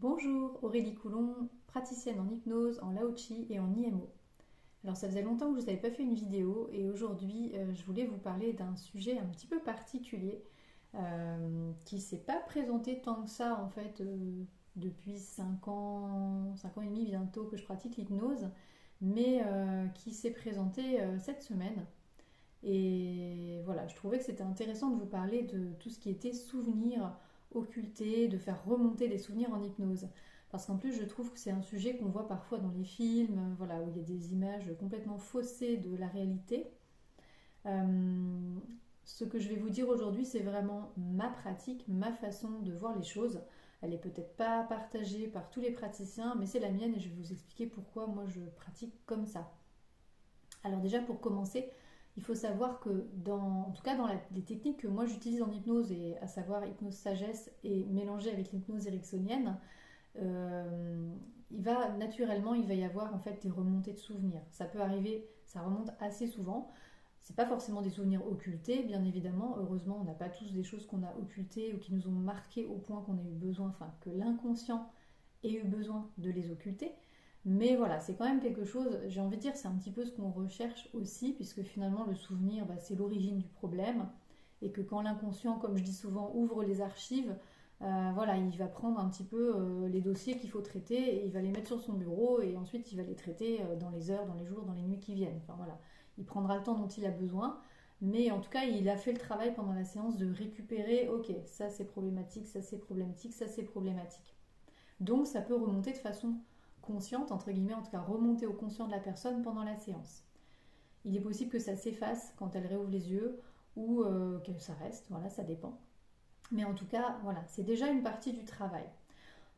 Bonjour, Aurélie Coulon, praticienne en hypnose, en Lao-Chi et en IMO. Alors ça faisait longtemps que je n'avais pas fait une vidéo et aujourd'hui je voulais vous parler d'un sujet un petit peu particulier qui ne s'est pas présenté tant que ça en fait depuis 5 ans et demi bientôt que je pratique l'hypnose, mais qui s'est présenté cette semaine. Et voilà, je trouvais que c'était intéressant de vous parler de tout ce qui était souvenirs occultés, de faire remonter des souvenirs en hypnose. Parce qu'en plus, je trouve que c'est un sujet qu'on voit parfois dans les films, voilà, où il y a des images complètement faussées de la réalité. Euh, Ce que je vais vous dire aujourd'hui, c'est vraiment ma pratique, ma façon de voir les choses. Elle est peut-être pas partagée par tous les praticiens, mais c'est la mienne et je vais vous expliquer pourquoi moi je pratique comme ça. Alors déjà pour commencer, il faut savoir que en tout cas dans les techniques que moi j'utilise en hypnose, et à savoir hypnose sagesse et mélangée avec l'hypnose ericksonienne, euh, il va y avoir en fait des remontées de souvenirs. Ça peut arriver, ça remonte assez souvent. C'est pas forcément des souvenirs occultés, bien évidemment. Heureusement, on n'a pas tous des choses qu'on a occultées ou qui nous ont marquées au point qu'on a eu besoin, enfin que l'inconscient ait eu besoin de les occulter. Mais voilà, c'est quand même quelque chose, j'ai envie de dire, c'est un petit peu ce qu'on recherche aussi, puisque finalement le souvenir, c'est l'origine du problème, et que quand l'inconscient, comme je dis souvent, ouvre les archives, voilà, il va prendre un petit peu les dossiers qu'il faut traiter, et il va les mettre sur son bureau, et ensuite il va les traiter dans les heures, dans les jours, dans les nuits qui viennent. Enfin voilà, il prendra le temps dont il a besoin, mais en tout cas, il a fait le travail pendant la séance de récupérer, ok, ça c'est problématique, ça c'est problématique, ça c'est problématique. Donc ça peut remonter de façon consciente, entre guillemets, en tout cas remonter au conscient de la personne pendant la séance. Il est possible que ça s'efface quand elle réouvre les yeux ou que ça reste, voilà, ça dépend. Mais en tout cas, voilà, c'est déjà une partie du travail.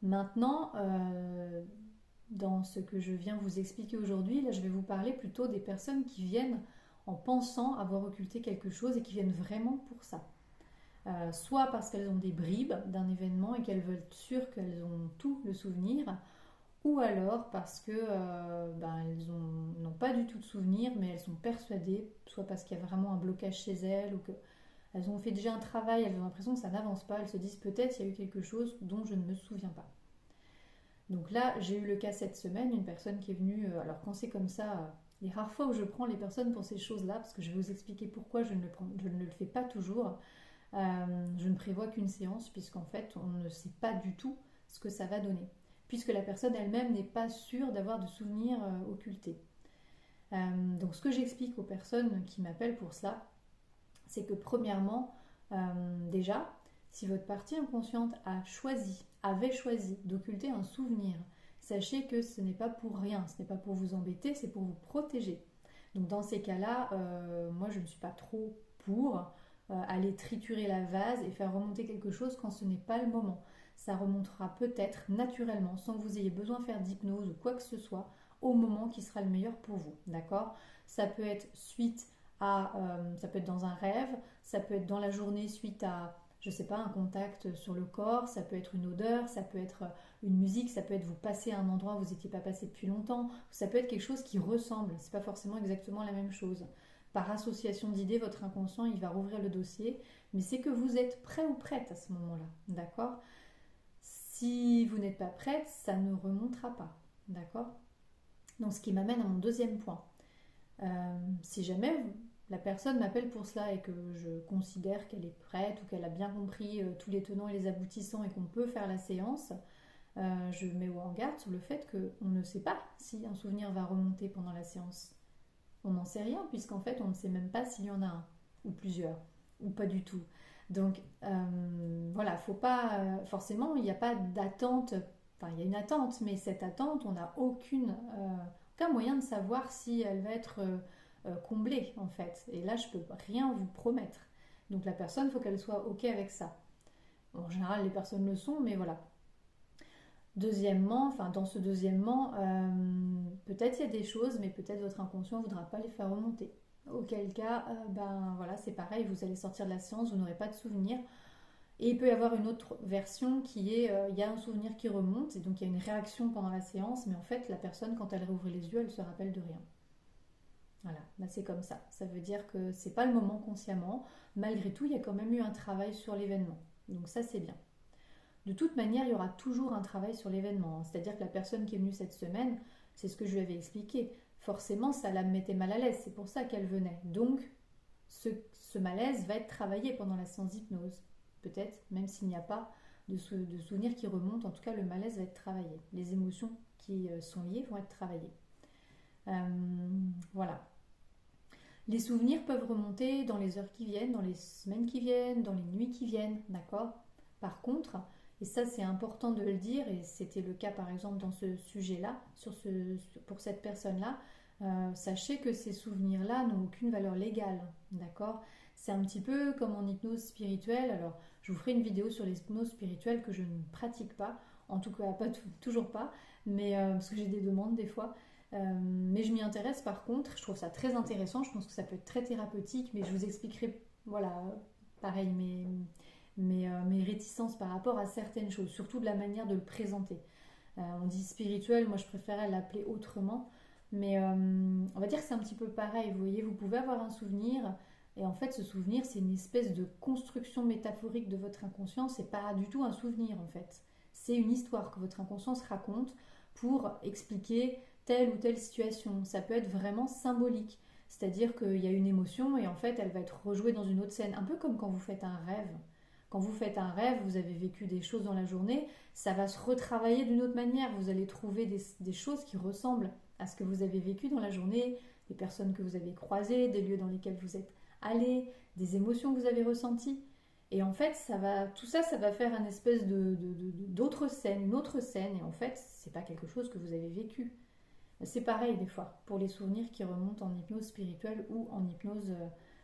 Maintenant, dans ce que je viens vous expliquer aujourd'hui, là je vais vous parler plutôt des personnes qui viennent en pensant avoir occulté quelque chose et qui viennent vraiment pour ça. Soit parce qu'elles ont des bribes d'un événement et qu'elles veulent être sûres qu'elles ont tout le souvenir, ou alors parce que elles n'ont pas du tout de souvenir, mais elles sont persuadées, soit parce qu'il y a vraiment un blocage chez elles, ou qu'elles ont fait déjà un travail, elles ont l'impression que ça n'avance pas, elles se disent peut-être il y a eu quelque chose dont je ne me souviens pas. Donc là, j'ai eu le cas cette semaine, une personne qui est venue, alors quand c'est comme ça, les rares fois où je prends les personnes pour ces choses-là, parce que je vais vous expliquer pourquoi je ne le fais pas toujours, je ne prévois qu'une séance, puisqu'en fait, on ne sait pas du tout ce que ça va donner, puisque la personne elle-même n'est pas sûre d'avoir de souvenirs occultés. Donc ce que j'explique aux personnes qui m'appellent pour cela, c'est que premièrement, déjà, si votre partie inconsciente avait choisi d'occulter un souvenir, sachez que ce n'est pas pour rien, ce n'est pas pour vous embêter, c'est pour vous protéger. Donc dans ces cas-là, moi je ne suis pas trop pour aller triturer la vase et faire remonter quelque chose quand ce n'est pas le moment. Ça remontera peut-être naturellement, sans que vous ayez besoin de faire d'hypnose ou quoi que ce soit, au moment qui sera le meilleur pour vous. D'accord? Ça peut être ça peut être dans un rêve, ça peut être dans la journée suite à, je sais pas, un contact sur le corps, ça peut être une odeur, ça peut être une musique, ça peut être vous passer à un endroit où vous n'étiez pas passé depuis longtemps, ça peut être quelque chose qui ressemble, c'est pas forcément exactement la même chose. Par association d'idées, votre inconscient, il va rouvrir le dossier, mais c'est que vous êtes prêt ou prête à ce moment-là, d'accord? Si vous n'êtes pas prête, ça ne remontera pas, d'accord? Donc ce qui m'amène à mon deuxième point. Si jamais la personne m'appelle pour cela et que je considère qu'elle est prête ou qu'elle a bien compris tous les tenants et les aboutissants et qu'on peut faire la séance, je mets en garde sur le fait qu'on ne sait pas si un souvenir va remonter pendant la séance. On n'en sait rien puisqu'en fait on ne sait même pas s'il y en a un ou plusieurs ou pas du tout. Donc voilà, faut pas forcément il n'y a pas d'attente. Enfin, il y a une attente, mais cette attente, on n'a aucun moyen de savoir si elle va être comblée en fait. Et là, je peux rien vous promettre. Donc la personne, il faut qu'elle soit ok avec ça. Bon, en général, les personnes le sont, mais voilà. Deuxièmement, enfin dans ce deuxièmement, peut-être il y a des choses, mais peut-être votre inconscient ne voudra pas les faire remonter. Auquel cas, ben voilà, c'est pareil, vous allez sortir de la séance, vous n'aurez pas de souvenir. Et il peut y avoir une autre version qui est, il y a un souvenir qui remonte, et donc il y a une réaction pendant la séance, mais en fait la personne, quand elle réouvre les yeux, elle se rappelle de rien. Voilà, ben, c'est comme ça. Ça veut dire que c'est pas le moment consciemment. Malgré tout, il y a quand même eu un travail sur l'événement. Donc ça, c'est bien. de toute manière, il y aura toujours un travail sur l'événement, hein. C'est-à-dire que la personne qui est venue cette semaine, c'est ce que je lui avais expliqué. Forcément, ça la mettait mal à l'aise, c'est pour ça qu'elle venait. Donc, ce malaise va être travaillé pendant la séance d'hypnose. Peut-être, même s'il n'y a pas de souvenirs qui remontent, en tout cas, le malaise va être travaillé. Les émotions qui sont liées vont être travaillées. Voilà. Les souvenirs peuvent remonter dans les heures qui viennent, dans les semaines qui viennent, dans les nuits qui viennent, d'accord? Par contre, et ça c'est important de le dire, et c'était le cas par exemple dans ce sujet-là, pour cette personne-là, sachez que ces souvenirs-là n'ont aucune valeur légale, d'accord? C'est un petit peu comme en hypnose spirituelle. Alors, je vous ferai une vidéo sur l'hypnose spirituelle que je ne pratique pas, en tout cas pas toujours pas, mais parce que j'ai des demandes des fois. Mais je m'y intéresse par contre, je trouve ça très intéressant, je pense que ça peut être très thérapeutique, mais je vous expliquerai, voilà, pareil, mes réticences par rapport à certaines choses, surtout de la manière de le présenter. On dit spirituel, moi je préférais l'appeler autrement, mais on va dire que c'est un petit peu pareil, vous voyez, vous pouvez avoir un souvenir, et en fait ce souvenir c'est une espèce de construction métaphorique de votre inconscient, c'est pas du tout un souvenir en fait, c'est une histoire que votre inconscience raconte pour expliquer telle ou telle situation. Ça peut être vraiment symbolique. C'est-à-dire qu'il y a une émotion et en fait elle va être rejouée dans une autre scène. Un peu comme quand vous faites un rêve. Quand vous faites un rêve, vous avez vécu des choses dans la journée, ça va se retravailler d'une autre manière. Vous allez trouver des choses qui ressemblent à ce que vous avez vécu dans la journée, des personnes que vous avez croisées, des lieux dans lesquels vous êtes allés, des émotions que vous avez ressenties. Et en fait, tout ça, ça va faire une espèce d'autre scène, une autre scène. Et en fait, c'est pas quelque chose que vous avez vécu. C'est pareil des fois pour les souvenirs qui remontent en hypnose spirituelle ou en hypnose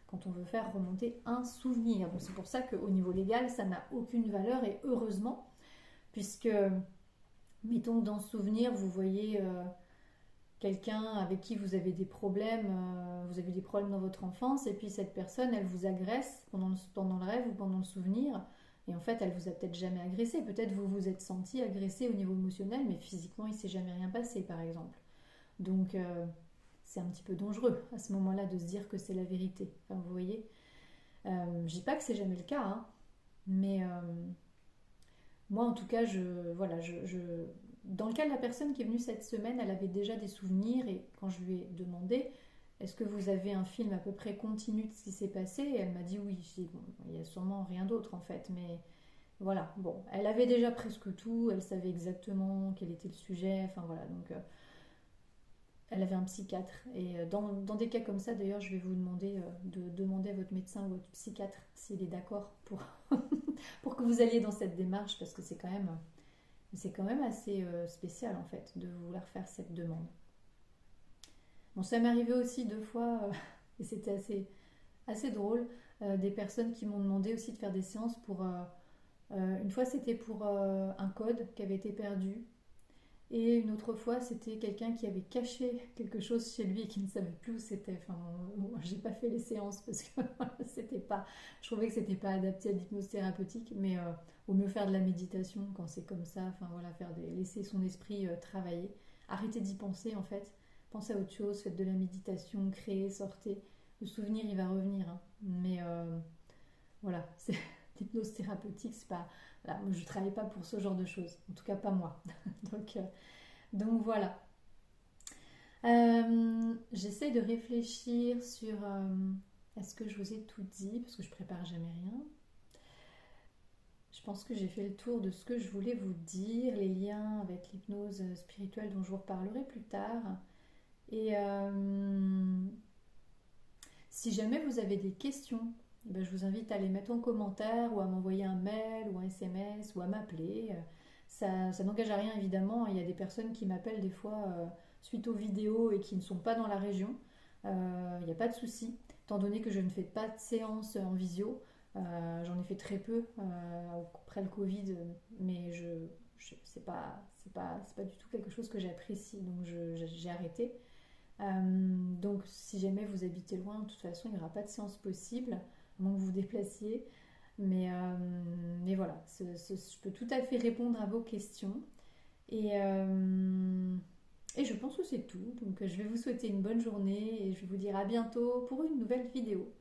quand on veut faire remonter un souvenir. Donc c'est pour ça qu'au niveau légal, ça n'a aucune valeur et heureusement, puisque mettons que dans ce souvenir, vous voyez quelqu'un avec qui vous avez des problèmes, vous avez des problèmes dans votre enfance et puis cette personne, elle vous agresse pendant le rêve ou pendant le souvenir. Et en fait, elle vous a peut-être jamais agressé. Peut-être vous vous êtes senti agressé au niveau émotionnel, mais physiquement, il s'est jamais rien passé, par exemple. Donc c'est un petit peu dangereux à ce moment-là de se dire que c'est la vérité. Enfin, vous voyez, je dis pas que c'est jamais le cas, hein, mais moi en tout cas, dans le cas de la personne qui est venue cette semaine, elle avait déjà des souvenirs et quand je lui ai demandé est-ce que vous avez un film à peu près continu de ce qui s'est passé, et elle m'a dit oui. Je dis bon, il y a sûrement rien d'autre en fait, mais voilà, bon, elle avait déjà presque tout, elle savait exactement quel était le sujet, enfin voilà, donc elle avait un psychiatre. Et dans des cas comme ça, d'ailleurs, je vais vous demander de demander à votre médecin ou votre psychiatre s'il est d'accord pour, pour que vous alliez dans cette démarche, parce que c'est quand même assez spécial, en fait, de vouloir faire cette demande. Bon, ça m'est arrivé aussi 2 fois, et c'était assez drôle, des personnes qui m'ont demandé aussi de faire des séances pour... une fois, c'était pour un code qui avait été perdu. Et une autre fois, c'était quelqu'un qui avait caché quelque chose chez lui et qui ne savait plus où c'était. Enfin, moi, j'ai pas fait les séances parce que c'était pas. Je trouvais que c'était pas adapté à l'hypnose thérapeutique, mais au mieux faire de la méditation quand c'est comme ça. Enfin voilà, laisser son esprit travailler. Arrêtez d'y penser en fait. Pensez à autre chose. Faites de la méditation, créez, sortez. Le souvenir, il va revenir, hein. Mais voilà, c'est l'hypnose thérapeutique, c'est pas. Voilà, moi, je travaille pas pour ce genre de choses. En tout cas, pas moi. Donc voilà. J'essaie de réfléchir sur est-ce que je vous ai tout dit, parce que je prépare jamais rien. Je pense que j'ai fait le tour de ce que je voulais vous dire, les liens avec l'hypnose spirituelle dont je vous reparlerai plus tard. Et si jamais vous avez des questions, ben, je vous invite à les mettre en commentaire ou à m'envoyer un mail ou un SMS ou à m'appeler. Ça n'engage à rien évidemment. Il y a des personnes qui m'appellent des fois suite aux vidéos et qui ne sont pas dans la région. Il n'y a pas de souci, étant donné que je ne fais pas de séance en visio. J'en ai fait très peu après le Covid, mais c'est pas du tout quelque chose que j'apprécie, donc j'ai arrêté. Donc si jamais vous habitez loin, de toute façon il n'y aura pas de séance possible, à moins que vous vous déplaciez. Mais voilà, je peux tout à fait répondre à vos questions. Et je pense que c'est tout. Donc je vais vous souhaiter une bonne journée et je vais vous dire à bientôt pour une nouvelle vidéo.